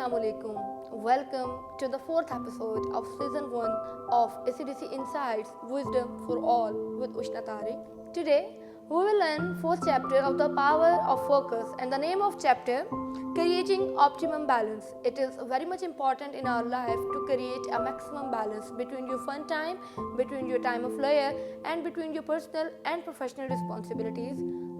Assalamualaikum. Welcome to the fourth episode of season 1 of ACDC Insights Wisdom for All with Ushna Tariq. Today, we will learn fourth chapter of the power of focus, and the name of chapter, creating optimum balance. It is very much important in our life to create a maximum balance between your fun time, between your time of leisure, and between your personal and professional responsibilities.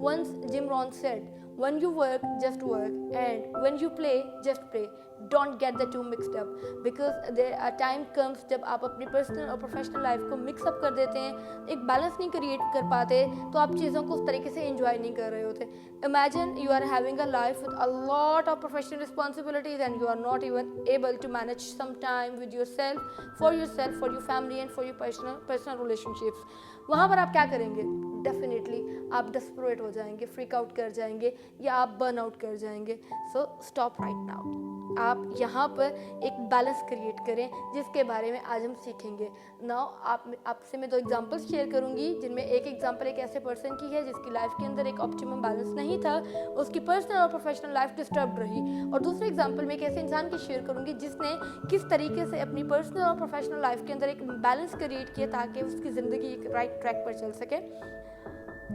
Once Jim Rohn said, when you work, just work, and when you play, just play. Don't get the two mixed up, because there a time comes जब आप अपनी personal और professional life को mix up कर देते हैं, एक balance नहीं क्रिएट कर पाते, तो आप चीज़ों को उस तरीके से एंजॉय नहीं कर रहे होते. Imagine you are having a life with a lot of professional responsibilities and you are not even able to manage some time with yourself, for your family and for your personal relationships. वहाँ पर आप क्या करेंगे? Definitely आप desperate हो जाएंगे, freak out कर जाएंगे या आप बर्न आउट कर जाएंगे. So stop right now. आप यहाँ पर एक बैलेंस क्रिएट करें, जिसके बारे में आज हम सीखेंगे. नाउ आपसे मैं 2 एग्जांपल्स शेयर करूँगी, जिनमें एक एग्जांपल एक ऐसे पर्सन की है जिसकी लाइफ के अंदर एक ऑप्टिमम बैलेंस नहीं था, उसकी पर्सनल और प्रोफेशनल लाइफ डिस्टर्ब रही. और दूसरे एग्जांपल में एक ऐसे इंसान की शेयर करूँगी जिसने किस तरीके से अपनी पर्सनल और प्रोफेशनल लाइफ के अंदर एक बैलेंस क्रिएट किया ताकि उसकी ज़िंदगी एक राइट ट्रैक पर चल सके.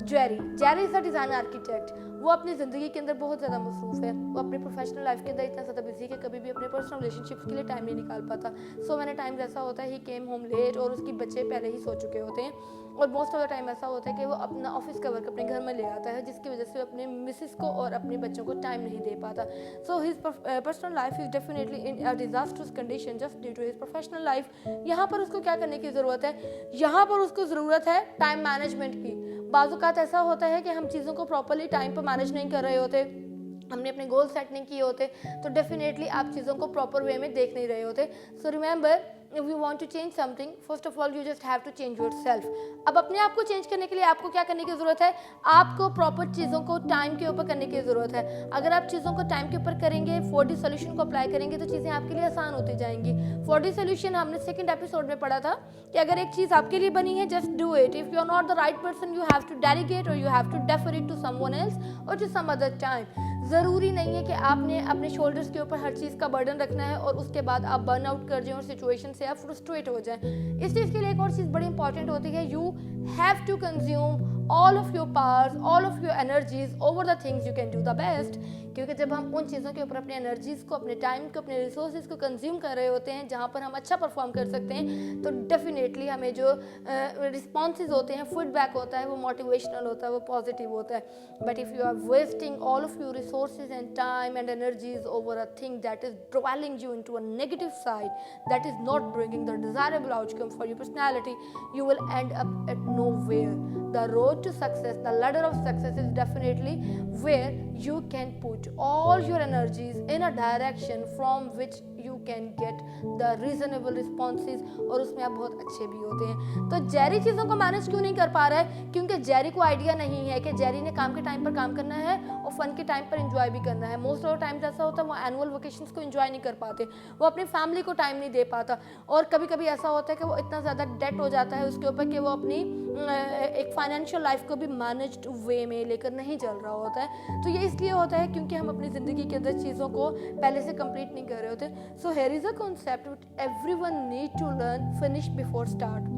Jerry is a designer architect. वो अपनी ज़िंदगी के अंदर बहुत ज़्यादा मसरूफ़ है. वो अपनी प्रोफेशनल लाइफ के अंदर इतना ज़्यादा बिजी है कि कभी भी अपने पर्सनल रिलेशनशिप्स के लिए टाइम नहीं निकाल पाता. सो मैंने टाइम ऐसा होता है ही केम होम लेट और उसके बच्चे पहले ही सो चुके होते हैं, और मोस्ट ऑफ द टाइम ऐसा होता है कि वो अपना ऑफिस का वर्क अपने घर में ले आता है, जिसकी वजह से अपने मिसेस को और अपने बच्चों को टाइम नहीं दे पाता. So his personal life is definitely in a disasters condition just due to his professional life. यहाँ पर उसको क्या करने की ज़रूरत है? यहाँ पर उसको ज़रूरत है टाइम मैनेजमेंट की. बाज़-औक़ात ऐसा होता है कि हम चीज़ों को प्रॉपर्ली टाइम पर मैनेज नहीं कर रहे होते, हमने अपने गोल सेट नहीं किए होते, तो डेफिनेटली आप चीज़ों को प्रॉपर वे में देख नहीं रहे होते. So remember, if you want to change something, first of all you just have to change yourself. अब अपने आप को चेंज करने के लिए आपको क्या करने की ज़रूरत है? आपको प्रॉपर चीज़ों को टाइम के ऊपर करने की ज़रूरत है. अगर आप चीज़ों को टाइम के ऊपर करेंगे, 4D सोल्यूशन को अप्लाई करेंगे, तो चीज़ें आपके लिए आसान होती जाएंगी. 4D सोल्यूशन हमने सेकंड एपिसोड में पढ़ा था कि अगर एक चीज़ आपके लिए बनी है, just do it. If you are not the right person, you have to delegate और you have to defer it to someone else और टू सम अदर टाइम. ज़रूरी नहीं है कि आपने अपने शोल्डर्स के ऊपर हर चीज़ का बर्डन रखना है और उसके बाद आप बर्न आउट कर जाएं और सिचुएशन से आप फ्रस्ट्रेट हो जाएं. इस चीज़ के लिए एक और चीज़ बड़ी इंपॉर्टेंट होती है. You have to consume all of your powers, all of your energies over the things you can do the best. क्योंकि जब हम उन चीज़ों के ऊपर अपने एनर्जीज़ को, अपने टाइम को, अपने रिसोर्सेज को कंज्यूम कर रहे होते हैं जहाँ पर हम अच्छा परफॉर्म कर सकते हैं, तो डेफिनेटली हमें जो रिस्पॉन्सेज होते हैं, फीडबैक होता है, वो मोटिवेशनल होता है, वो पॉजिटिव होता है. But if you are wasting all of your resources and time and energies over a thing that is dwelling you into a negative side, that is not bringing the desirable outcome for your personality, you will end up at nowhere. The road to success, the ladder of success is definitely where you can put all your energies in a direction from which you can get the reasonable responses, और उसमें आप बहुत अच्छे भी होते हैं. तो Jerry चीज़ों को मैनेज क्यों नहीं कर पा रहा है? क्योंकि जेरी को आइडिया नहीं है कि जेरी ने काम के टाइम पर काम करना है और फन के टाइम पर एंजॉय भी करना है. मोस्ट ऑफ द टाइम ऐसा होता है वो एनुअल वेकेशंस को एंजॉय नहीं कर पाते, वो अपनी फैमिली को टाइम नहीं दे पाता, और कभी कभी ऐसा होता है कि वो इतना ज़्यादा डेट हो जाता है उसके ऊपर कि वो अपनी एक फाइनेंशियल लाइफ को भी मैनेज्ड वे में लेकर नहीं चल रहा होता है. तो ये इसलिए होता है क्योंकि हम अपनी ज़िंदगी के अंदर चीज़ों को पहले से कंप्लीट नहीं कर रहे होते. So here is a concept which everyone need to learn: finish before start.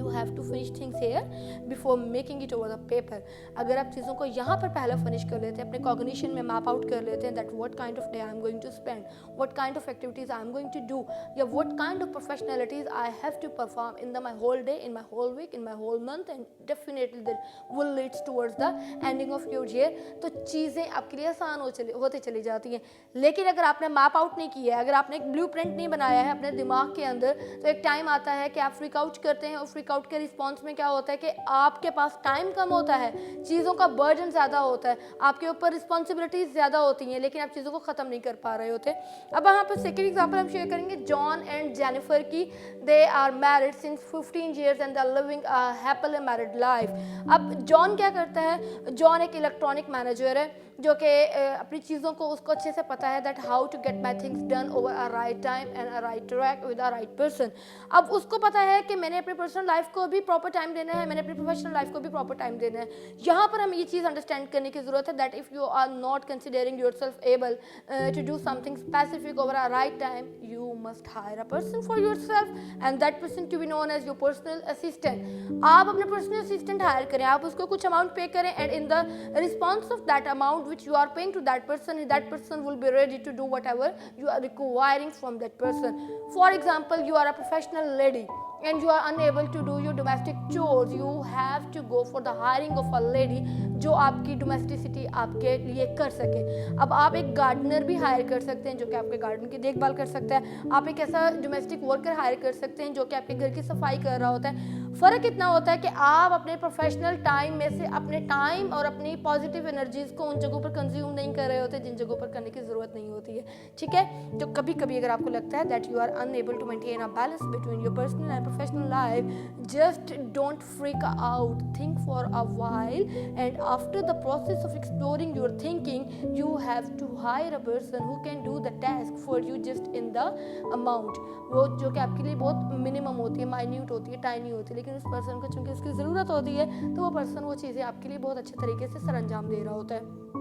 You have to finish things here before making it over the paper. अगर आप चीज़ों को यहाँ पर पहले फिनिश कर लेते हैं, अपने कॉग्निशन में मैप आउट कर लेते हैं that what kind of day I am going to spend, what kind of activities I am going to do, या what kind of professionalities I have to perform in my whole day, in my whole week, in my whole month, and definitely that will lead towards the ending of your year. तो चीज़ें आपके लिए आसान होते चली जाती हैं. लेकिन अगर आपने मैप आउट नहीं किया है, अगर आपने एक ब्लूप्रिंट नहीं बनाया है अपने दिमाग के अंदर, तो एक टाइम आता है कि आप फ्रीक आउट करते हैं, और फ्रीक आउट के रिस्पॉन्स में क्या होता है कि आपके पास टाइम कम होता है, चीज़ों का बर्डन ज़्यादा होता है, आपके ऊपर रिस्पॉन्सिबिलिटीज ज़्यादा होती हैं, लेकिन आप चीज़ों को ख़त्म नहीं कर पा रहे होते. अब यहाँ पर सेकेंड एग्जाम्पल हम शेयर करेंगे जॉन एंड जेनिफर की. They are married since 15 years and they are living a happily married life. अब जॉन क्या करता है? जॉन एक इलेक्ट्रॉनिक मैनेजर है जो कि अपनी चीज़ों को उसको अच्छे से पता है that how to get my things done over a right time and a right track with a right person. अब उसको पता है कि मैंने अपनी पर्सनल लाइफ को भी प्रॉपर टाइम देना है, मैंने अपनी प्रोफेशनल लाइफ को भी प्रॉपर टाइम देना है। यहाँ पर हमें ये चीज़ अंडरस्टैंड करने की ज़रूरत है that if you are not considering yourself able to do something specific over a right time, you must hire a person for yourself and that person to be known as your personal assistant। आप अपने personal assistant hire करें, आप उसको कुछ amount pay करें and in the response of that amount which you are paying to that person will be ready to do whatever you are requiring from that person। For example, you are a professional lady and you are unable to do your domestic chores, you have to go for the hiring of a lady जो आपकी domesticity आपके लिए कर सके। अब आप एक gardener भी हायर कर सकते हैं जो कि आपके गार्डन की देखभाल कर सकता है, आप एक ऐसा डोमेस्टिक वर्कर हायर कर सकते हैं जो कि आपके घर की सफाई कर रहा होता है। फ़र्क इतना होता है कि आप अपने प्रोफेशनल टाइम में से अपने टाइम और अपनी पॉजिटिव एनर्जीज को उन जगहों पर कंज्यूम नहीं कर रहे होते जिन जगहों पर करने की ज़रूरत नहीं होती है, ठीक है। जो कभी कभी अगर आपको लगता है that you are unable to maintain a balance between your personal and professional life, just don't freak out, think for a while and after the process of exploring your thinking you have to hire a person who can do the task for you just in the amount, वो जो कि आपके लिए बहुत minimum होती है, minute होती है, टाइनी होती है, लेकिन उस पर्सन को चूंकि उसकी ज़रूरत होती है तो वो पर्सन वो चीज़ें आपके लिए बहुत अच्छे तरीके से सरअंजाम दे रहा होता है।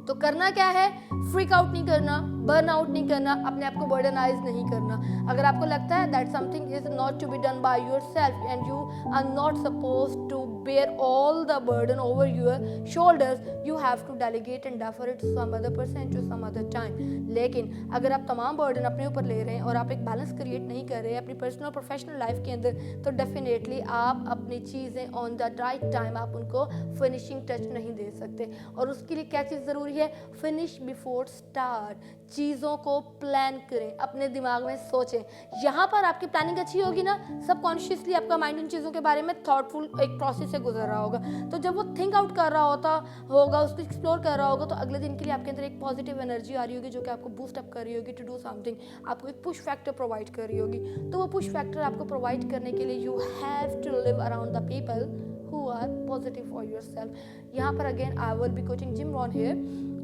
तो करना क्या है, फ्रीक आउट नहीं करना, बर्न आउट नहीं करना, अपने आप को बर्डनाइज नहीं करना। अगर आपको लगता है that something is not to be done by yourself and you are not supposed to bear all the burden over your shoulders, you have to delegate and defer it to some other person to some other time। लेकिन अगर आप तमाम burden अपने ऊपर ले रहे हैं और आप एक बैलेंस क्रिएट नहीं कर रहे अपनी पर्सनल और प्रोफेशनल लाइफ के अंदर, तो डेफिनेटली आप अपनी चीज़ें ऑन द राइट टाइम आप उनको फिनिशिंग टच नहीं दे सकते। और उसके लिए क्या चीज़ ज़रूरी है, फिनिश बिफोर स्टार्ट। चीज़ों को प्लान करें, अपने दिमाग में सोचें। यहाँ पर आपकी प्लानिंग अच्छी होगी ना, सबकॉन्शियसली आपका माइंड उन चीज़ों के बारे में थॉटफुल एक प्रोसेस से गुजर रहा होगा, तो जब वो थिंक आउट कर रहा होगा, उसको एक्सप्लोर कर रहा होगा, तो अगले दिन के लिए आपके अंदर एक पॉजिटिव एनर्जी आ रही होगी जो कि आपको बूस्ट अप कर रही होगी टू डू समथिंग, आपको एक पुश फैक्टर प्रोवाइड कर रही होगी। तो वो पुश फैक्टर आपको प्रोवाइड करने के लिए you have to live around the people who are positive for yourself। यहाँ पर again I will be quoting Jim Rohn here,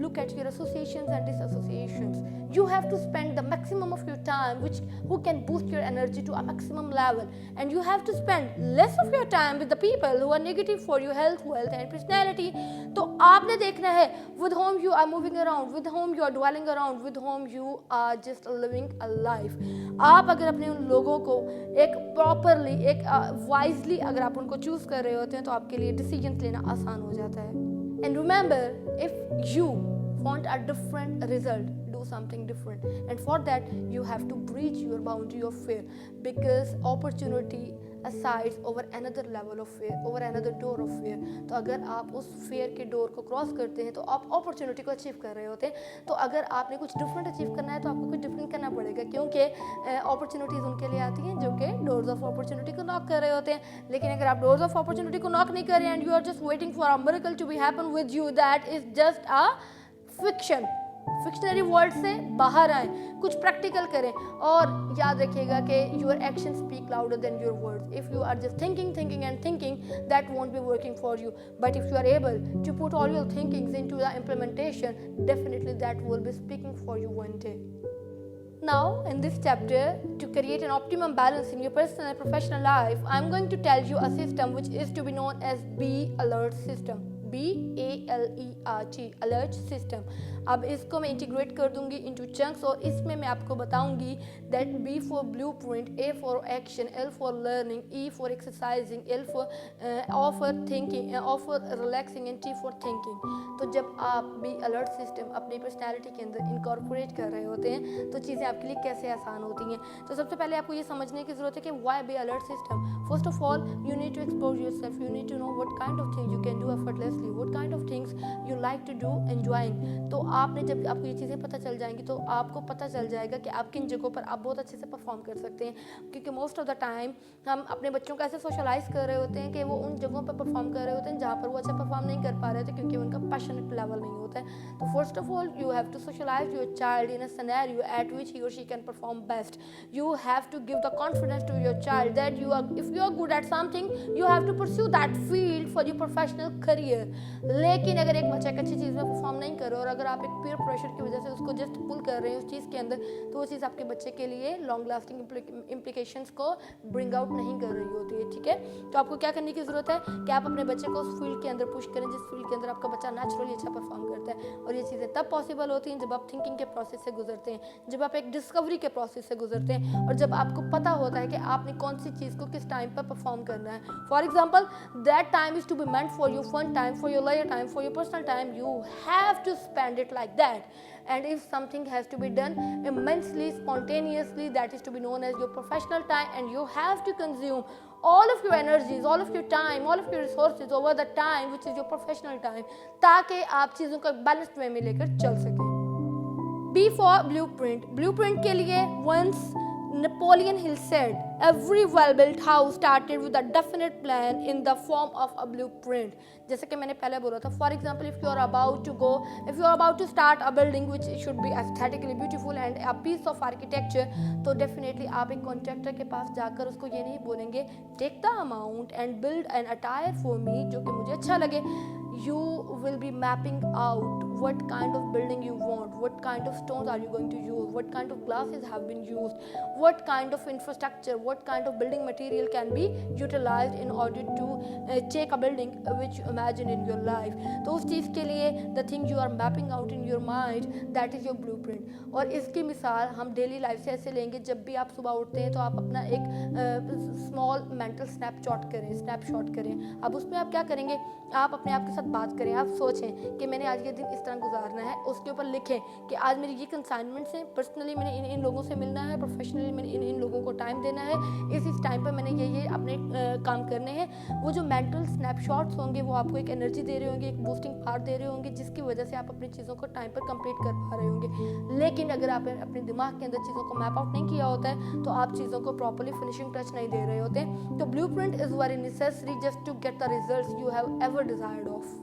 look at your associations and disassociations, you have to spend the maximum of your time who can boost your energy to a maximum level, and you have to spend less of your time with the people who are negative for your health, wealth and personality। तो आपने देखना है with whom you are moving around, with whom you are dwelling around, with whom you are just living a life। आप अगर अपने उन लोगों को एक प्रॉपरली एक वाइजली अगर आप उनको चूज कर रहे होते हैं तो आपके लिए डिसीजन लेना आसान हो जाता है। And remember, if you want a different result, do something different, and for that you have to breach your boundary of fear, because opportunity asides over another level of fear, over another door of fear। तो अगर आप उस fear के door को cross करते हैं तो आप opportunity को अचीव कर रहे होते हैं। तो अगर आपने कुछ डिफरेंट अचीव करना है तो आपको कुछ डिफरेंट करना पड़ेगा, क्योंकि अपॉर्चुनिटीज़ उनके लिए आती हैं जो कि डोर्स ऑफ अपॉर्चुनिटी को नॉक कर रहे होते हैं। लेकिन अगर आप डोर्स ऑफ अपॉर्चुनिटी को नॉक नहीं कर रहे and you are just waiting for a miracle to be happen with you, that is just a fiction. Fictionary world से बाहर आए, कुछ प्रैक्टिकल करें, और याद रखिएगा कि your action speak louder than your words. If you are just thinking and thinking, that won't be working for you, but if you are able to put all your thinkings into the implementation, definitely that will be speaking for you one day. Now, in this chapter, to create an optimum balance in your personal and professional life, I'm going to tell you a system which is to be known as Be Alert system। BALERT, alert system. अब इसको मैं integrate कर दूंगी into chunks, और इसमें मैं आपको बताऊंगी that B for blueprint, A for action, L for learning, E for exercising, O for thinking, O for relaxing and T for thinking. तो जब आप बी अलर्ट सिस्टम अपनी पर्सनैलिटी के अंदर इनकॉर्पोरेट कर रहे होते हैं तो चीज़ें आपके लिए कैसे आसान होती हैं। तो सबसे पहले आपको ये समझने की ज़रूरत है कि Y B alert system. First of all, you need to explore yourself, you need to know what kind of thing you can do effortlessly, what kind of things you like to do enjoying. तो आपने जब आपको ये चीज़ें पता चल जाएंगी तो आपको पता चल जाएगा कि आप किन जगहों पर आप बहुत अच्छे से परफॉर्म कर सकते हैं, क्योंकि मोस्ट ऑफ द टाइम हम अपने बच्चों को ऐसे सोशलाइज कर रहे होते हैं कि वो उन जगहों पर परफॉर्म कर रहे होते हैं जहाँ पर वो अच्छा परफॉर्म नहीं कर पा रहे थे, क्योंकि उनका पैशनेट लेवल नहीं होता है। तो first of all you have to socialise your child in a scenario at which he और she can perform best. You have to give the confidence to your child that if you are good at something, you have to pursue that field for your professional career. लेकिन अगर एक बच्चा एक अच्छी चीज़ में perform नहीं कर रहा और अगर आप एक पीयर प्रेशर की वजह से उसको जस्ट पुल कर रहे हैं उस चीज़ के अंदर, तो वो चीज़ आपके बच्चे के लिए लॉन्ग लास्टिंग इम्प्लीकेशंस को ब्रिंग आउट नहीं कर रही होती है. ठीक है, तो आपको क्या करने की ज़रूरत है कि आप अपने बच्चे को उस फील्ड के अंदर पुश करें जिस फील्ड के अंदर आपका बच्चा नेचुरली अच्छा परफॉर्म करता है. और ये चीज़ें तब पॉसिबल होती हैं जब आप थिंकिंग के प्रोसेस से गुजरते हैं, जब आप एक डिस्कवरी के प्रोसेस से गुजरते हैं और जब आपको पता होता है कि आपने कौन सी चीज़ को किस टाइम पर परफॉर्म करना है. For example, that time is to be meant for your fun time, for your leisure time, for your personal time. You have to spend it like that. And if something has to be done immensely spontaneously, that is to be known as your professional time, and you have to consume all of your energies, all of your time, all of your resources over the time which is your professional time, ताकि आप चीज़ों को balanced way में लेकर चल सकें. B for blueprint. Blueprint के लिए once Napoleon Hill said, every well-built house started with a definite plan in the form of a blueprint. जैसे कि मैंने पहले बोला था, for example, if you are about to start a building which should be aesthetically beautiful and a piece of architecture, तो definitely आप एक contractor के पास जाकर उसको ये नहीं बोलेंगे take the amount and build an attire for me जो कि मुझे अच्छा लगे. You will be mapping out what kind of building you want, what kind of stones are you going to use, what kind of glasses have been used, what kind of infrastructure, what kind of building material can be utilized in order to take a building which you imagine in your life. तो उस चीज़ के लिए the thing you are mapping out in your mind, that is your blueprint. और इसकी मिसाल हम daily life से ऐसे लेंगे, जब भी आप सुबह उठते हैं तो आप अपना एक स्मॉल मेंटल स्नैपशॉट करें. अब उसमें आप क्या करेंगे, आप अपने आप के साथ बात करें, आप सोचें कि मैंने आज ये दिन इस तरह गुजारना है. उसके ऊपर लिखें कि आज मेरी ये कंसाइनमेंट्स हैं, पर्सनली मैंने इन लोगों से मिलना है, प्रोफेशनली मैंने इन लोगों को टाइम देना है, इस टाइम पर मैंने ये अपने काम करने हैं. वो जो मेंटल स्नैपशॉट्स होंगे वो आपको एक एनर्जी दे रहे होंगे, एक बूस्टिंग पावर दे रहे होंगे, जिसकी वजह से आप अपनी चीज़ों को टाइम पर कंप्लीट कर पा रहे होंगे. लेकिन अगर आपने अपने दिमाग के अंदर चीज़ों को मैप आउट नहीं किया होता है तो आप चीज़ों को प्रॉपर्ली फिनिशिंग टच नहीं दे रहे होते. तो blueprint is very necessary just to get the results you have ever desired of.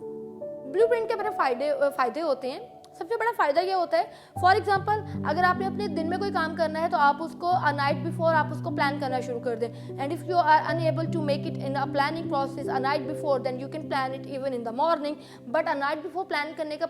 Blueprint के बड़े फ़ायदे होते हैं. सबसे बड़ा फ़ायदा ये होता है, फॉर एग्जांपल, अगर आपने अपने दिन में कोई काम करना है तो आप उसको अ नाइट बिफोर आप उसको प्लान करना शुरू कर दें. And if you are unable to make it in a planning process a night before, then you can plan it even in the morning. But a night before plan करने का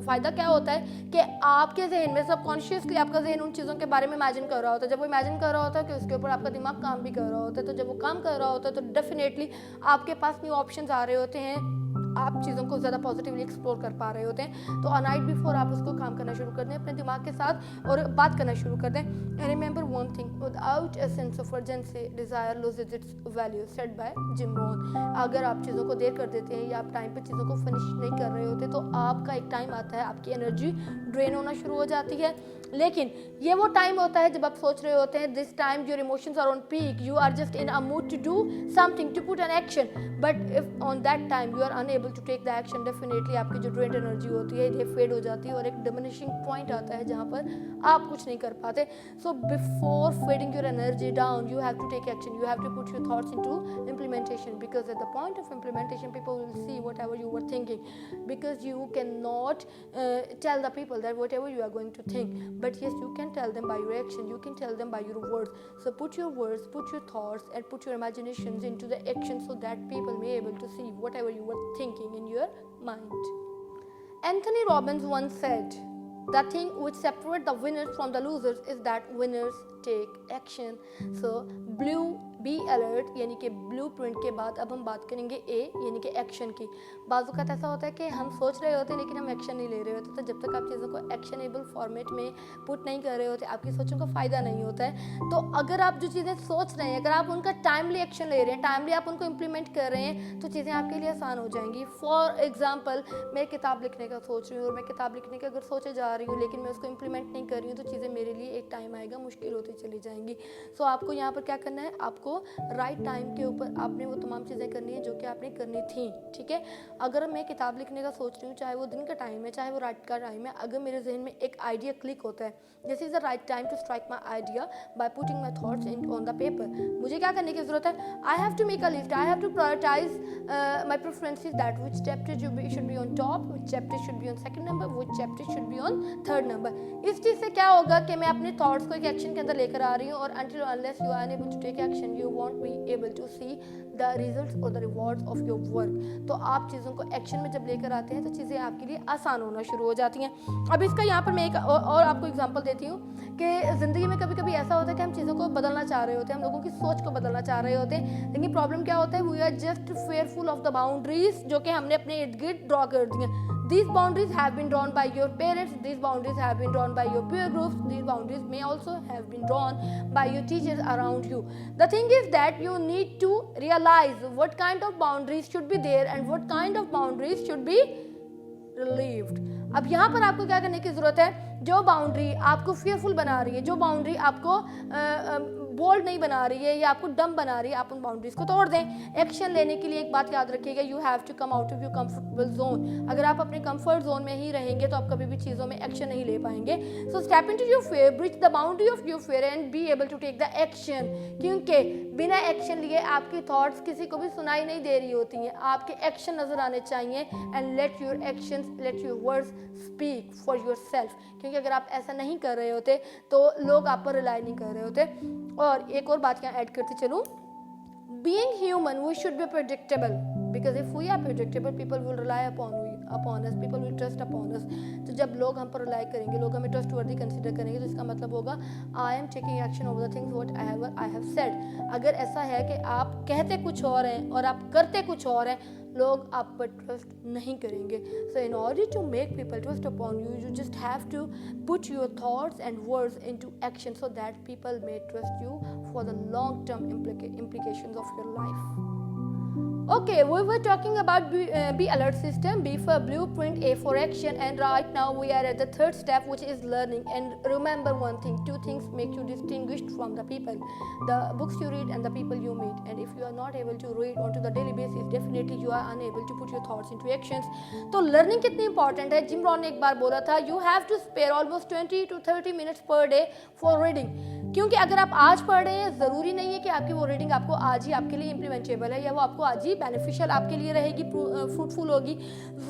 फ़ायदा क्या होता है कि आपके जहन में सबकॉन्शियसली आपका जहन उन चीज़ों के बारे में इमेजिन कर रहा होता है. जब वो इमेजिन कर रहा होता है कि उसके ऊपर आपका दिमाग काम भी कर रहा होता है, तो जब वो काम कर रहा होता है तो डेफिनेटली आपके पास न्यू ऑप्शंस आ रहे होते हैं, आप चीज़ों को ज़्यादा पॉजिटिवली एक्सप्लोर कर पा रहे होते हैं. तो अ नाइट बिफोर आप उसको काम करना शुरू कर दें अपने दिमाग के साथ और बात करना शुरू कर दें. And remember one thing, without a sense of urgency desire loses it's value, said bye gym Rohan. अगर आप चीज़ों को देर कर देते हैं या आप टाइम पे चीज़ों को फिनिश नहीं कर रहे होते तो आपका एक टाइम आता है, आपकी एनर्जी ड्रेन होना शुरू हो जाती है. लेकिन ये वो टाइम होता है जब आप सोच रहे होते हैं, this time your emotions are on peak, you are just in a mood to do something, to put an action. But if on that time you are unable to take the action, definitely आपकी जो drained energy होती है ये fade हो जाती है और एक डिमिनिशिंग पॉइंट आता है जहाँ पर आप कुछ नहीं कर पाते. So before fading your energy down you have to take action, you have to put your thoughts into implementation, because at the point of implementation people will see whatever you were thinking, because you cannot tell the people that whatever you are going to think, but yes you can tell them by your action, you can tell them by your words. So put your words, put your thoughts and put your imaginations into the action so that people may able to see whatever you were thinking in your mind. Anthony Robbins once said, the thing which separates the winners from the losers is that winners take action. So be alert यानी कि blueprint के बाद अब हम बात करेंगे ए यानी कि एक्शन की. बाज़ वक़्त ऐसा होता है कि हम सोच रहे होते हैं लेकिन हम एक्शन नहीं ले रहे होते. तो जब तक आप चीज़ों को एक्शनेबल फॉर्मेट में पुट नहीं कर रहे होते आपकी सोचों का फ़ायदा नहीं होता है. तो अगर आप जो चीज़ें सोच रहे हैं, अगर आप उनका टाइमली एक्शन ले रहे हैं, टाइमली आप उनको इम्प्लीमेंट कर रहे हैं, तो चीज़ें आपके लिए आसान हो जाएंगी. फॉर एग्जाम्पल, मैं किताब लिखने का सोच रही हूँ और मैं किताब लिखने का अगर सोचे जा रही हूँ लेकिन मैं उसको इम्प्लीमेंट नहीं कर रही हूँ तो चीज़ें मेरे लिए एक टाइम आएगा मुश्किल होती चली जाएंगी. सो आपको यहाँ पर क्या करना है, आपको आपको राइट टाइम के ऊपर आपने वो तमाम चीज़ें करनी है जो कि आपने करनी थी, ठीक है। अगर मैं किताब लिखने का सोच रही हूँ, चाहे वो दिन का टाइम है, चाहे वो रात का टाइम है, अगर मेरे जहन में एक आइडिया क्लिक होता है, this is the right time to strike my idea by putting my thoughts in on the paper, मुझे क्या करने की ज़रूरत है? I have to make a list, I have to prioritise my preferences that which chapter should be on top, which chapter should be on second number, which chapter should be on third number. इस चीज़ से क्या होगा कि मैं अपने thoughts को एक एक्शन के अंदर लेकर आ रही हूँ, और until unless you are unable to take action you won't be able to see the results or the rewards of your work। तो आप चीज़ों को एक्शन में जब लेकर आते हैं तो चीज़ें आपके लिए आसान होना शुरू हो जाती हैं। अब इसका यहाँ पर मैं एक और आपको एग्जांपल देती हूँ कि ज़िंदगी में कभी कभी ऐसा होता है कि हम चीज़ों को बदलना चाह रहे होते हैं, हम लोगों की सोच को बदलना चाह रहे होते हैं, लेकिन प्रॉब्लम क्या होता है? We are just fearful of the boundaries जो कि हमने अपने इर्द गिर्द ड्रॉ कर दी हैं। These boundaries have been drawn by your parents, these boundaries have been drawn by your peer groups, these boundaries may also have been drawn by your teachers around you. The thing is that you need to realize what kind of boundaries should be there and what kind of boundaries should be relieved। अब यहाँ पर आपको क्या करने की ज़रूरत है? जो बाउंड्री आपको fearful बना रही है, जो बाउंड्री आपको बोल्ड नहीं बना रही है या आपको डम बना रही है, आप उन बाउंड्रीज को तोड़ दें। एक्शन लेने के लिए एक बात याद रखिएगा, you have to come out of your comfortable zone. अगर आप अपने कंफर्ट जोन में ही रहेंगे तो आप कभी भी चीज़ों में एक्शन नहीं ले पाएंगे। So step into your fear, breach the boundary of your fear and be able to take the action, क्योंकि बिना एक्शन लिए आपकी थॉट्स किसी को भी सुनाई नहीं दे रही होती हैं, आपके एक्शन नजर आने चाहिए। And let your actions, let your words speak for your self, क्योंकि अगर आप ऐसा नहीं कर रहे होते तो लोग आप पर रिलाई नहीं कर रहे होते। और एक और बात यहाँ ऐड करते चलूँ, being human we should be predictable, because if we are predictable people will rely upon us, people will trust upon us। तो जब लोग हम पर रिलाई करेंगे, लोग हमें ट्रस्टवर्दी कंसीडर करेंगे, तो इसका मतलब होगा I am taking action over the things what I have said। अगर ऐसा है कि आप कहते कुछ और हैं और आप करते कुछ और हैं, लोग आप पर ट्रस्ट नहीं करेंगे। So in order to make people trust upon you, you just have to put your thoughts and words into action so that people may trust you for the long term implications of your life। Okay, we were talking about B alert system, B for blueprint, A for action, and right now we are at the third step, which is learning। And remember one thing, two things make you distinguished from the people, the books you read and the people you meet। And if you are not able to read on to the daily basis, definitely you are unable to put your thoughts into actions। तो learning कितनी important है? Jim Rohn ने एक बार बोला था, you have to spare almost 20 to 30 minutes per day for reading। क्योंकि अगर आप आज पढ़ रहे हैं, ज़रूरी नहीं है कि आपकी वो रीडिंग आपको आज ही आपके लिए इम्प्लीमेंटेबल है या वो आपको आज ही बेनिफिशियल आपके लिए रहेगी, फ्रूटफुल होगी।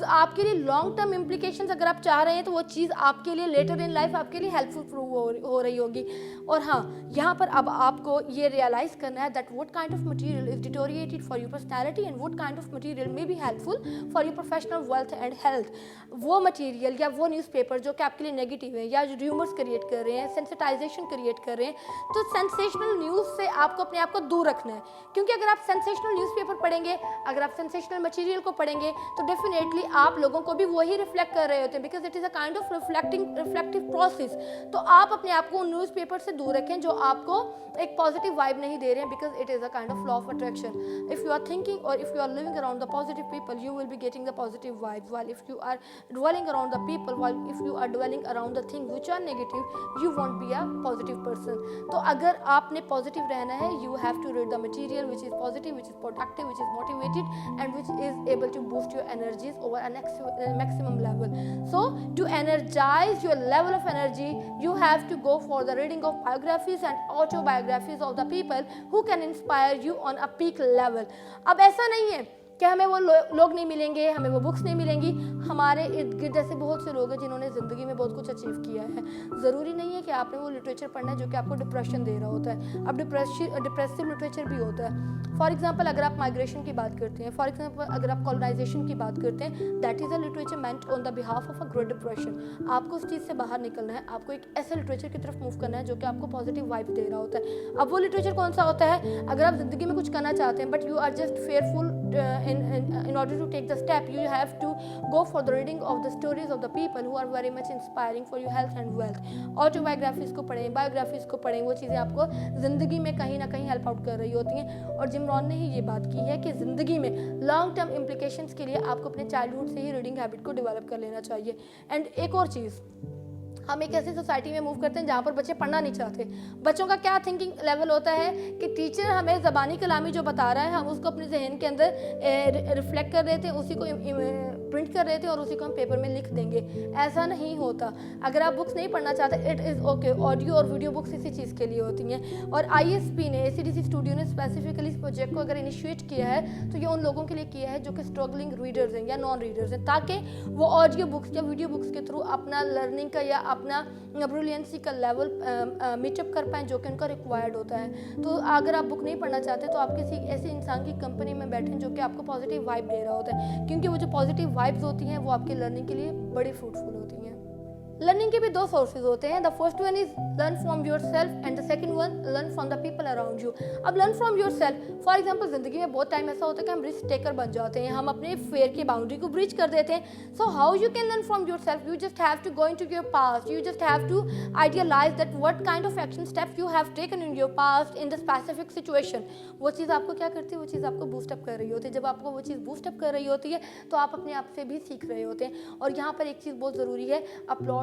आपके लिए लॉन्ग टर्म इम्प्लीकेशंस अगर आप चाह रहे हैं तो वो चीज़ आपके लिए लेटर इन लाइफ आपके लिए हेल्पफुल प्रूव हो रही होगी। और हाँ, यहाँ पर अब आपको ये रियलाइज़ करना है that what kind of material is deteriorated for your personality and what kind of material may be helpful for your professional wealth and health. वो मटीरियल या वो न्यूज़पेपर जो कि आपके लिए नेगेटिव है या जो र्यूमर्स क्रिएट कर रहे हैं, सेंसिटाइजेशन क्रिएट कर रहे हैं, तो सेंसेशनल न्यूज़ से आपको अपने आप को दूर रखना है। क्योंकि अगर आप सेंसेशनल न्यूज़पेपर पढ़ेंगे, अगर आप सेंसेशनल मटेरियल को पढ़ेंगे, तो डेफिनेटली आप लोगों को भी वही रिफ्लेक्ट कर रहे होते हैं, because it is a kind of reflective process. तो आप अपने आप को न्यूज़पेपर से दूर रखें जो आपको एक पॉजिटिव वाइब नहीं दे रहे हैं, because it is a kind of law of attraction. If you are thinking और if you are living around the positive people, you will be getting the positive vibe, while if you are dwelling around the people, while if you are dwelling around the things which are negative, you won't be a positive person। तो अगर आपने positive रहना है, you have to read the material which is positive, which is productive, which is motivated and which is able to boost your energies over a maximum level। So to energize your level of energy, you have to go for the reading of biographies and autobiographies of the people who can inspire you on a peak level। अब ऐसा नहीं है कि हमें वो लोग नहीं मिलेंगे, हमें वो बुक्स नहीं मिलेंगी। हमारे इर्द गिर्द ऐसे बहुत से लोग हैं जिन्होंने ज़िंदगी में बहुत कुछ अचीव किया है। ज़रूरी नहीं है कि आपने वो लिटरेचर पढ़ना है जो कि आपको डिप्रेशन दे रहा होता है। अब डिप्रेसिव लिटरेचर भी होता है। फॉर एग्जाम्पल, अगर आप माइग्रेशन की बात करते हैं, फॉर एग्जाम्पल अगर आप कॉलोनाइजेशन की बात करते हैं, that is a literature meant on the behalf of a great depression. आपको उस चीज़ से बाहर निकलना है, आपको एक ऐसे लिटरेचर की तरफ मूव करना है जो कि आपको पॉजिटिव वाइब दे रहा होता है। अब वो लिटरेचर कौन सा होता है? अगर आप ज़िंदगी में कुछ करना चाहते हैं but you are just fearful in order to take the step, you have to go for the reading of the stories of the people who are very much inspiring for your health and wealth। Autobiographies को पढ़ें, biographies को पढ़ें, वो चीज़ें आपको ज़िंदगी में कहीं ना कहीं हेल्प आउट कर रही होती हैं। और जिम रॉन ने ही ये बात की है कि ज़िंदगी में लॉन्ग टर्म इम्प्लीकेशंस के लिए आपको अपने चाइल्डहुड से ही रीडिंग हैबिट को डेवलप कर लेना चाहिए। एंड एक और चीज़, हम एक ऐसी सोसाइटी में मूव करते हैं जहाँ पर बच्चे पढ़ना नहीं चाहते। बच्चों का क्या थिंकिंग लेवल होता है कि टीचर हमें ज़बानी कलामी जो बता रहा है हम उसको अपने जहन के अंदर रिफ्लेक्ट कर देते हैं, उसी को प्रिंट कर देते हैं और उसी को हम पेपर में लिख देंगे। ऐसा नहीं होता। अगर आप बुक्स नहीं पढ़ना चाहते, इट इज़ ओके। ऑडियो और वीडियो बुक्स इसी चीज़ के लिए होती हैं। और ISP ने, ACDC स्टूडियो ने स्पेसिफिकली इस प्रोजेक्ट को अगर इनिशिएट किया है तो ये उन लोगों के लिए किया है जो कि स्ट्रगलिंग रीडर्स हैं या नॉन रीडर्स हैं, ताकि वो ऑडियो बुक्स या वीडियो बुक्स के थ्रू अपना लर्निंग का या अपना ब्रिलियंसी का लेवल मीटअप कर पाएँ जो कि उनका रिक्वायर्ड होता है। तो अगर आप बुक नहीं पढ़ना चाहते तो आप किसी ऐसे इंसान की कंपनी में बैठें जो कि आपको पॉजिटिव वाइब दे रहा होता है, क्योंकि वो जो पॉजिटिव वाइब्स होती हैं वो आपके लर्निंग के लिए बड़ी फ्रूटफुल होती हैं। लर्निंग के भी दो सोर्सेज होते हैं। The first one is learn from your self and the second one learn from the people around you. अब learn from your self, for example ज़िंदगी में बहुत टाइम ऐसा होता है कि हम रिस्क टेकर बन जाते हैं, हम अपने फेयर की बाउंड्री को ब्रीच कर देते हैं। So how you can learn from your self? You just have to go into your past, you just have to idealize that what kind of action steps you have taken in your past in the specific situation. वो चीज़ आपको क्या करती है? वो चीज़ आपको boost up कर रही होती है। जब आपको वो चीज़ बूस्टअप कर रही होती है तो आप अपने आप से भी सीख रहे होते हैं। और यहाँ पर एक चीज़ बहुत ज़रूरी है,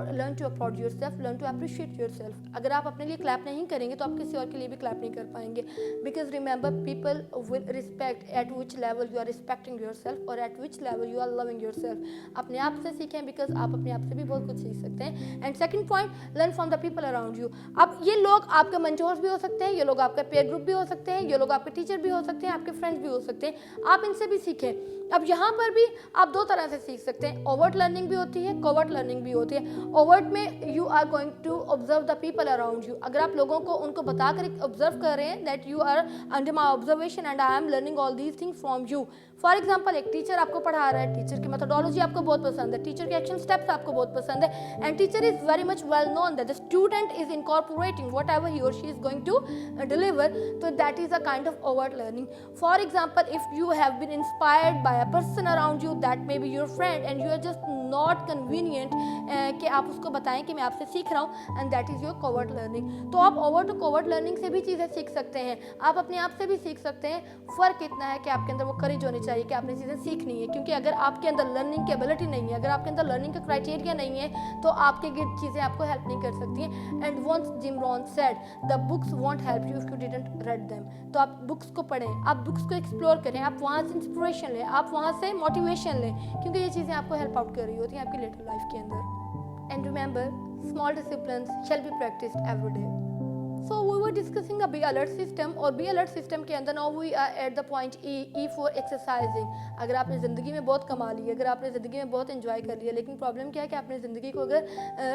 learn to upload yourself, learn to appreciate yourself। अगर आप अपने लिए क्लैप नहीं करेंगे तो आप किसी और के लिए भी क्लैप नहीं कर पाएंगे। Because remember, people will respect at which level you are respecting yourself or at which level you are loving yourself। अपने आप से सीखें, because आप अपने आप से भी बहुत कुछ सीख सकते हैं। And second point, learn from the people around you। अब ये लोग आपके mentors भी हो सकते हैं, ये लोग आपका peer group भी हो सकते हैं, ये लोग आपके टीचर भी हो सकते हैं, आपके फ्रेंड्स भी हो सकते हैं। आप इनसे भी सीखें। अब यहाँ पर भी आप दो तरह से सीख सकते हैं। ओवर्ट लर्निंग भी होती है, कोवर्ट लर्निंग भी होती है। ओवर्ट में you are going to observe the people around you. अगर आप लोगों को उनको बताकर ऑब्जर्व कर रहे हैं that you are under my observation and I am learning all these things from you. For example, एक टीचर आपको पढ़ा रहा है, टीचर की मेथोडोलॉजी आपको बहुत पसंद है, टीचर के एक्शन स्टेप्स आपको बहुत पसंद है, and teacher is very much well known that the student is incorporating whatever he और she is going to deliver, तो that is a kind of overt learning. For example, if you have been inspired by a person around you that may be your friend and you are just not convenient कि आप उसको बताएं कि मैं आपसे सीख रहा हूँ, and that is your covert learning. तो आप ओवर्ट और कोवर्ट लर्निंग से भी चीज़ें सीख सकते हैं, आप अपने आप से भी सीख सकते हैं। फ़र्क इतना है कि आपके अंदर वो करेज होनी चाहिए कि आपने चीज़ें सीखनी है, क्योंकि अगर आपके अंदर लर्निंग की एबिलिटी नहीं है, अगर आपके अंदर लर्निंग का क्राइटेरिया नहीं है तो आपके गिर्द चीज़ें आपको हेल्प नहीं कर सकती हैं। And once Jim Rohn said the books won't help you if you didn't read them. तो आप बुक्स को पढ़ें, आप बुक्स को एक्सप्लोर करें, आप वहाँ से इंस्पिरेशन लें, आप वहाँ से मोटिवेशन लें, क्योंकि ये चीज़ें आपको हेल्प आउट कर रही होती हैं आपकी लेटर लाइफ के अंदर। And remember, small disciplines shall be practised every day. So we were discussing a Be Alert system, और Be Alert system के अंदर now we are at the point E for exercising। अगर आपने ज़िंदगी में बहुत कमा ली, अगर आपने ज़िंदगी में बहुत एंजॉय कर लिया, लेकिन प्रॉब्लम क्या है कि आपने ज़िंदगी को अगर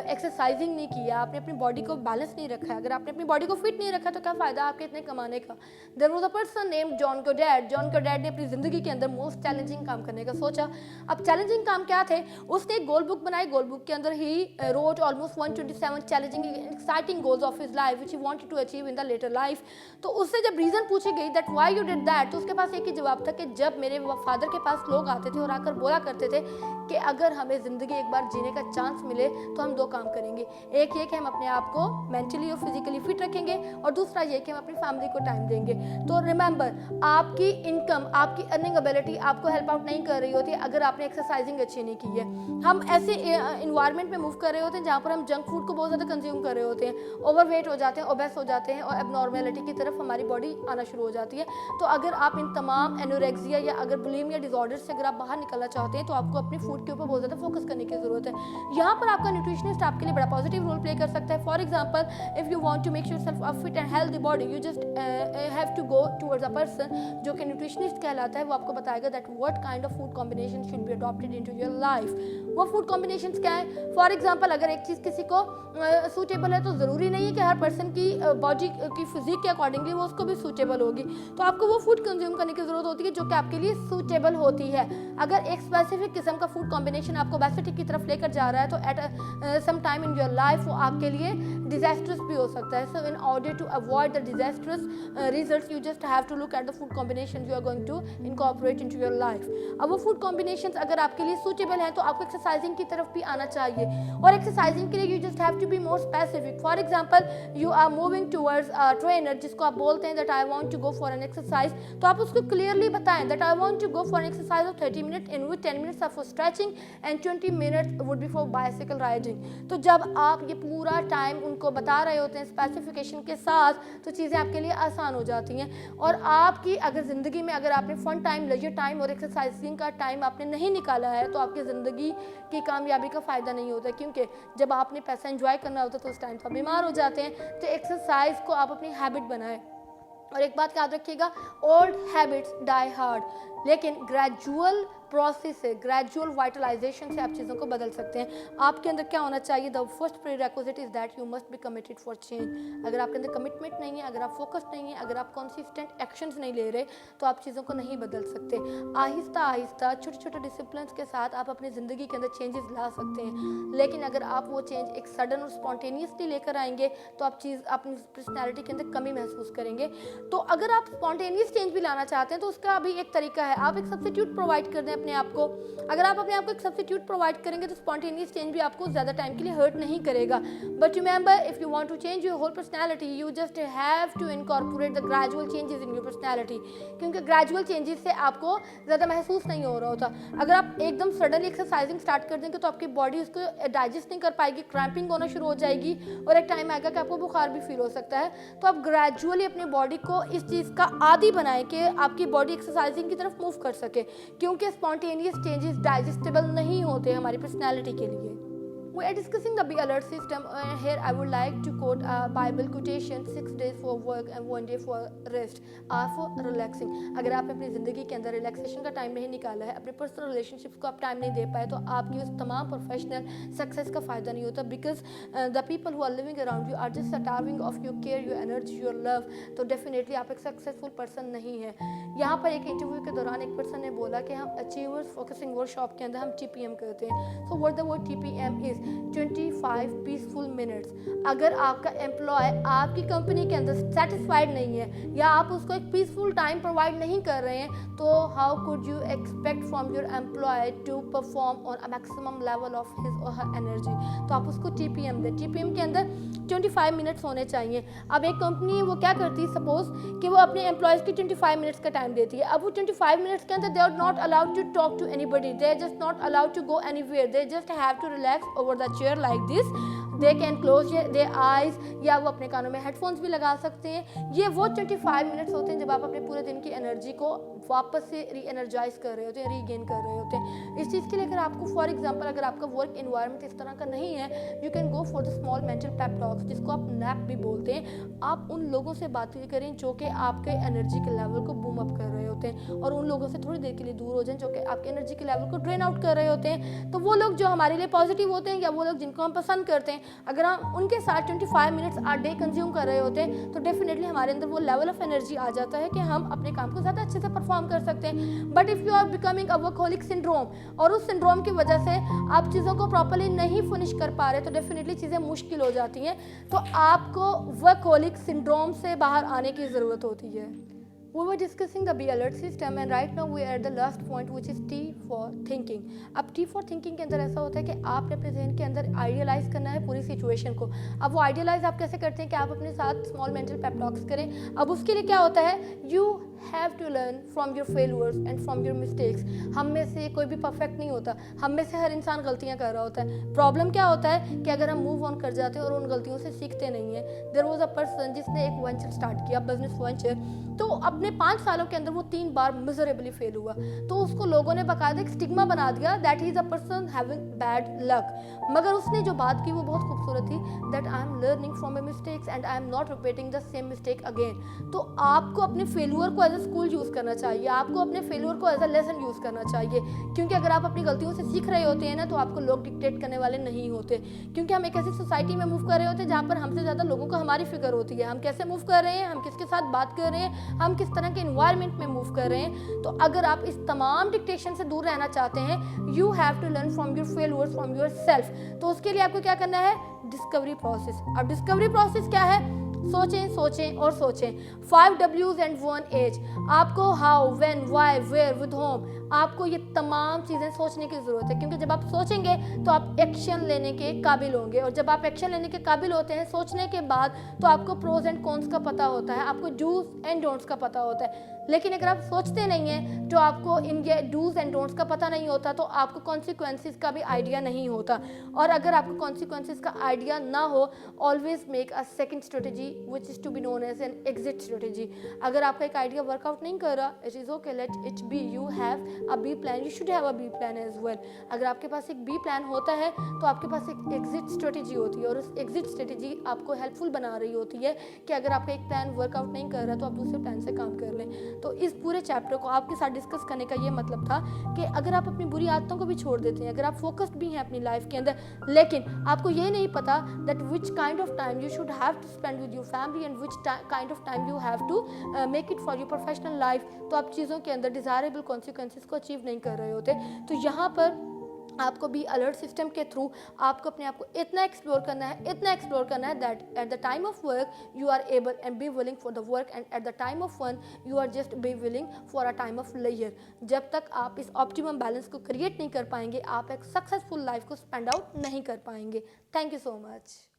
एक्सरसाइजिंग नहीं किया, आपने अपनी बॉडी को बैलेंस नहीं रखा, अगर आपने अपनी बॉडी को फिट नहीं रखा तो क्या फ़ायदा आपके इतने कमाने का। There was a person named John Goddard. John Goddard ने अपनी ज़िंदगी के अंदर मोस्ट चैलेंजिंग काम करने का सोचा। अब चैलेंजिंग काम क्या थे? उसने एक गोल बुक बनाई, गोल बुक के अंदर ही wrote almost 127 challenging exciting goals of his life which he wanted to achieve in the later life. तो उससे जब रीज़न पूछी गई that why you did that, तो उसके पास एक ही जवाब था कि जब मेरे फादर के पास लोग आते थे और आकर बोला करते थे कि अगर हमें ज़िंदगी एक बार जीने का चांस मिले तो हम दो काम करेंगे, एक ये कि हम अपने आप को मेंटली और फिजिकली फिट रखेंगे, और दूसरा ये कि हम अपनी फैमिली को टाइम देंगे। तो रिमेंबर, आपकी इनकम, आपकी अर्निंग एबिलिटी आपको हेल्प आउट नहीं कर रही होती अगर आपने एक्सरसाइजिंग अच्छी नहीं की है। हम ऐसे इन्वायरमेंट में मूव कर रहे होते हैं जहाँ पर हम जंक फूड को बहुत ज़्यादा कंज्यूम कर रहे होते हैं, ओवरवेट हो जाते हैं, ओबेस हो जाते हैं, और नॉर्मेलिटी की तरफ हमारी बॉडी आना शुरू हो जाती है। तो अगर आप इन तमाम एनोरेक्सिया या अगर बुलिमिया डिसऑर्डर से अगर आप बाहर निकलना चाहते हैं तो आपको अपने फूड के ऊपर बहुत ज़्यादा फोकस करने की ज़रूरत है। यहाँ पर आपका न्यूट्रिशनिस्ट आपके लिए बड़ा पॉजिटिव रोल प्ले कर सकता है। For example, if you want to make yourself a fit and healthy body, you just have to go towards a person जो कि न्यूट्रिशनिस्ट कहलाता है। वो आपको बताएगा that what kind of food combination should be adopted into your life. वो food combinations क्या है? फॉर एग्जाम्पल, अगर एक चीज़ किसी को सूटेबल है तो ज़रूरी नहीं है कि हर पर्सन की बॉडी की फिजिक के अकॉर्डिंगली वो उसको भी सूटेबल होगी। तो आपको वो फूड कंज्यूम करने की ज़रूरत होती है जो कि आपके लिए सूटेबल होती है। अगर एक स्पेसिफिक किस्म का फूड कॉम्बिनेशन आपको ओबेसिटी की तरफ लेकर जा रहा है तो at some time in your life वो आपके लिए डिजास्ट्रस भी हो सकता है। So in order to avoid the disastrous results, you just have to look at the food combination you are going to incorporate into your life. अब वो food combinations अगर आपके लिए सूटेबल हैं तो आपको एक्सरसाइजिंग की तरफ भी आना चाहिए, और एक्सरसाइजिंग के लिए you just have to be more specific. For example, you are moving towards trainer जिसको आप बोलते हैं that I want to go for an exercise, तो आप उसको क्लियरली बताएं that I want to go for an exercise of 30 minute in which 10 minutes are for stretching and 20 minutes would be for bicycle riding. तो जब आप ये पूरा time उनको बता रहे होते हैं स्पेसिफिकेशन के साथ, तो चीज़ें आपके लिए आसान हो जाती हैं। और आपकी अगर ज़िंदगी में अगर आपने फन टाइम, लेजर टाइम और एक्सरसाइजिंग का टाइम आपने नहीं निकाला है, तो आपकी ज़िंदगी की कामयाबी का फ़ायदा नहीं होता, क्योंकि जब आपने पैसा एंजॉय करना होता है तो उस टाइम तो आप बीमार हो जाते हैं। तो एक्सरसाइज को आप अपनी हैबिट बनाएं। और एक बात याद रखिएगा, ओल्ड हैबिट्स डाई हार्ड, लेकिन ग्रेजुअल प्रोसेस से, ग्रेजुअल वाइटलाइजेशन से आप चीज़ों को बदल सकते हैं। आपके अंदर क्या होना चाहिए, the first prerequisite is that you must be committed for change. अगर आपके अंदर कमिटमेंट नहीं है, अगर आप फोकस नहीं है, अगर आप कंसिस्टेंट एक्शंस नहीं ले रहे, तो आप चीज़ों को नहीं बदल सकते। आहिस्ता आहिस्ता छोटे छोटे डिसिप्लिन के साथ आप अपनी ज़िंदगी के अंदर चेंजेस ला सकते हैं, लेकिन अगर आप वो चेंज एक सडन और स्पॉन्टेनियसली लेकर आएंगे तो आप चीज़ अपनी पर्सनैलिटी के अंदर कमी महसूस करेंगे। तो अगर आप स्पॉन्टेनियस चेंज भी लाना चाहते हैं तो उसका भी एक तरीका है, आप एक सब्स्टिट्यूट प्रोवाइड कर दें अपने आप को। अगर आप अपने आप को एक सब्स्टिट्यूट प्रोवाइड करेंगे तो स्पॉन्टेनियस चेंज भी आपको ज़्यादा टाइम के लिए हर्ट नहीं करेगा। But remember, if you want to change your whole personality, you just have to incorporate the gradual changes in your personality, क्योंकि ग्रेजुअल चेंजेस से आपको ज़्यादा महसूस नहीं हो रहा होता। अगर आप एकदम सडनली एक्सरसाइजिंग स्टार्ट कर देंगे तो आपकी बॉडी उसको डाइजेस्ट नहीं कर पाएगी, क्रैम्पिंग होना शुरू हो जाएगी और एक टाइम आएगा कि आपको बुखार भी फील हो सकता है। तो आप ग्रेजुअली अपनी बॉडी को इस चीज़ का आदी बनाएं कि आपकी बॉडी एक्सरसाइजिंग की तरफ मूव कर सके, क्योंकि स्पॉन्टेनियस चेंजेस डाइजेस्टेबल नहीं होते हमारी पर्सनैलिटी के लिए। We are discussing the Be Alert system. Here I would like to quote a Bible quotation: 6 days for work and 1 day for rest are for relaxing. अगर आपने अपनी ज़िंदगी के अंदर रिलैक्सेशन का टाइम नहीं निकाला है, अपने पर्सनल रिलेशनशिप्स को आप टाइम नहीं दे पाए, तो आपकी उस तमाम प्रोफेशनल सक्सेस का फ़ायदा नहीं होता, because the people who are living around you are just starving of your care, your energy, your love. तो डेफिनेटली आप एक सक्सेसफुल पर्सन नहीं है। यहाँ पर एक इंटरव्यू के दौरान एक पर्सन ने बोला कि हम अचीवर्स फोकसिंग वर्कशॉप के अंदर हम TPM करते हैं। So what the word TPM is 25 peaceful minutes. अगर आपका एम्प्लॉय आपकी कंपनी के अंदर सेटिस्फाइड नहीं है या आप उसको एक पीसफुल टाइम प्रोवाइड नहीं कर रहे हैं, तो how could you expect from your employ to perform on a maximum level of his और हर एनर्जी। तो आप उसको TPM दें। TPM के अंदर 25 मिनट्स होने चाहिए। अब एक कंपनी है वो क्या करती है, सपोज कि वो अपने एम्प्लॉयज़ की 25 मिनट्स का टाइम देती है। अब वो 25 मिनट्स के अंदर they are not allowed to talk to anybody, they are just not allowed to go anywhere, they just have to relax over the chair like this. They can close their eyes, या वो अपने कानों में headphones भी लगा सकते हैं। ये वो 25 मिनट्स होते हैं जब आप अपने पूरे दिन की एनर्जी को वापस से री एनर्जाइज कर रहे होते हैं, रीगेन कर रहे होते हैं। इस चीज़ के लिए अगर आपको फॉर एग्जांपल अगर आपका वर्क एनवायरनमेंट इस तरह का नहीं है, you can go for the small mental Pep talks, जिसको आप नैप भी बोलते हैं। आप उन लोगों से बात करें जो कि आपके एनर्जी के लेवल को बूम अप कर रहे होते हैं, और उन लोगों से थोड़ी देर के लिए दूर हो जाएं जो कि आपके एनर्जी के लेवल को ड्रेन आउट कर रहे होते हैं। तो वो लोग जो हमारे लिए पॉजिटिव होते हैं या वो लोग जिनको हम पसंद करते हैं, अगर हम उनके साथ 25 मिनट्स आर डे कंज्यूम कर रहे होते हैं, तो डेफिनेटली हमारे अंदर वो लेवल ऑफ एनर्जी आ जाता है कि हम अपने काम को ज़्यादा अच्छे से परफॉर्म कर सकते हैं। But if you are becoming a workaholic syndrome, और उस सिंड्रोम की वजह से आप चीज़ों को प्रॉपर्ली नहीं फिनिश कर पा रहे, तो डेफिनेटली चीज़ें मुश्किल हो जाती हैं। तो आपको वर्कहोलिक सिंड्रोम से बाहर आने की ज़रूरत होती है। We were discussing the Be Alert system and right now we are at the last point which is T for thinking. अब T for thinking के अंदर ऐसा होता है कि आपने अपने जहन के अंदर आइडियलाइज करना है पूरी सिचुएशन को। अब वो आइडियलाइज आप कैसे करते हैं कि आप अपने साथ स्मॉल मेंटल पेप टॉक्स करें। अब उसके लिए क्या होता है, you have to learn from your failures and from your mistakes. हम में से कोई भी परफेक्ट नहीं होता, हम में से हर इंसान गलतियाँ कर रहा होता है। प्रॉब्लम क्या होता है कि अगर हम मूव ऑन कर जाते हैं और उन गलतियों से सीखते नहीं है। देयर वाज अ पर्सन जिसने एक वेंचर स्टार्ट किया, बिजनेस वेंचर, तो अपने 5 सालों के अंदर वो 3 बार मिजरेबली फेल हुआ। तो उसको लोगों ने बाकायदा एक स्टिग्मा बना दिया that he is a person having bad luck. मगर उसने जो बात की वो बहुत खूबसूरत थी, that I am learning from my mistakes and I am not repeating the same mistake again. तो आपको अपने फेलियर को एज अ स्कूल यूज़ करना चाहिए, आपको अपने फेलियर को एज अ लेसन यूज़ करना चाहिए, क्योंकि अगर आप अपनी गलतियों से सीख रहे होते हैं ना, तो आपको लोग डिक्टेट करने वाले नहीं होते। क्योंकि हम एक ऐसी सोसाइटी में मूव कर रहे होते हैं जहाँ पर हमसे ज़्यादा लोगों को हमारी फिक्र होती है, हम कैसे मूव कर रहे हैं, हम किसके साथ बात कर रहे हैं, हम किस तरह के एनवायरनमेंट में मूव कर रहे हैं। तो अगर आप इस तमाम डिक्टेशन से दूर रहना चाहते हैं, you have to learn from your failures, from your self. तो उसके लिए आपको क्या करना है, डिस्कवरी प्रोसेस। अब डिस्कवरी प्रोसेस क्या है, सोचें सोचें और सोचें। 5 W's एंड 1 H। आपको how, when, why, where, with whom, आपको ये तमाम चीज़ें सोचने की ज़रूरत है, क्योंकि जब आप सोचेंगे तो आप एक्शन लेने के काबिल होंगे, और जब आप एक्शन लेने के काबिल होते हैं सोचने के बाद, तो आपको प्रोज एंड कॉन्स का पता होता है, आपको डूज एंड डोंट्स का पता होता है। लेकिन अगर आप सोचते नहीं हैं तो आपको इनके डूज एंड डोंट्स का पता नहीं होता, तो आपको कॉन्सिक्वेंसेस का भी आइडिया नहीं होता। और अगर आपको कॉन्सिक्वेंसेस का आइडिया ना हो, always make a second strategy which is to be known as an exit strategy. अगर आपका एक आइडिया वर्कआउट नहीं कर रहा, it is okay, let it be, you have a B plan, you should have a B plan as well. अगर आपके पास एक B plan होता है तो आपके पास एक एग्जिट स्ट्रेटजी होती है, और उस एग्जिट स्ट्रेटजी आपको हेल्पफुल बना रही होती है कि अगर आपका एक प्लान वर्कआउट नहीं कर रहा तो आप दूसरे प्लान से काम कर लें। तो इस पूरे चैप्टर को आपके साथ डिस्कस करने का ये मतलब था कि अगर आप अपनी बुरी आदतों को भी छोड़ देते हैं, अगर आप फोकस्ड भी हैं अपनी लाइफ के अंदर, लेकिन आपको ये नहीं पता that which kind of time you should have to spend with your family and which kind of time you have to make it for your professional life, तो आप चीज़ों के अंदर डिज़ायरेबल कॉन्सिक्वेंसेस को अचीव नहीं कर रहे होते। तो यहाँ पर आपको भी अलर्ट सिस्टम के थ्रू आपको अपने आप को इतना एक्सप्लोर करना है that at the time of work you are able and be willing for the work, and at the time of fun you are just be willing for a time of layer. जब तक आप इस optimum balance को create नहीं कर पाएंगे, आप एक सक्सेसफुल लाइफ को स्पेंड आउट नहीं कर पाएंगे। Thank you so much.